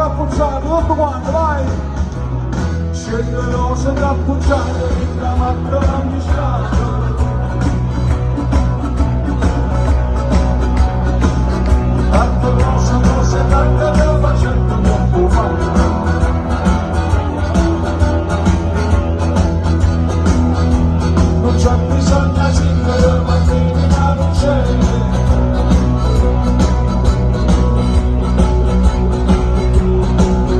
cappucciato, tutto quanto, vai! Scende rose cappucciate, in la macchina misciata. Tante rose, tante che facendo troppo male. Non c'è bisogno di singere, ma finita non c'è.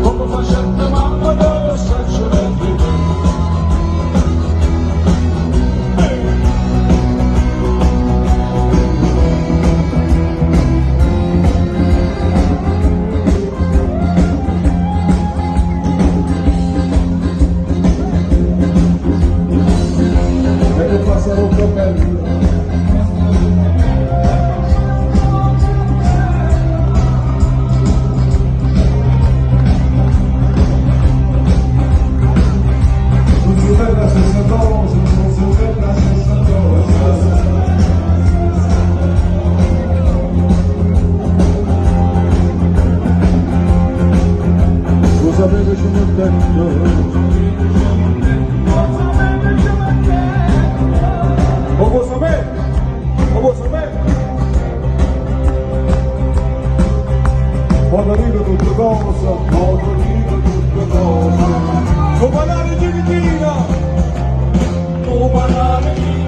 Come facendo mamma dove sta c'è passano un po' bello. Non si vede la stessa cosa, non si vede la stessa cosa. Lo sapevo ci metto. Lo vuoi sapere? Lo vuoi sapere? Quando dico tutte cose, quando dico tutte cose, come parlare di Tina, come parlare di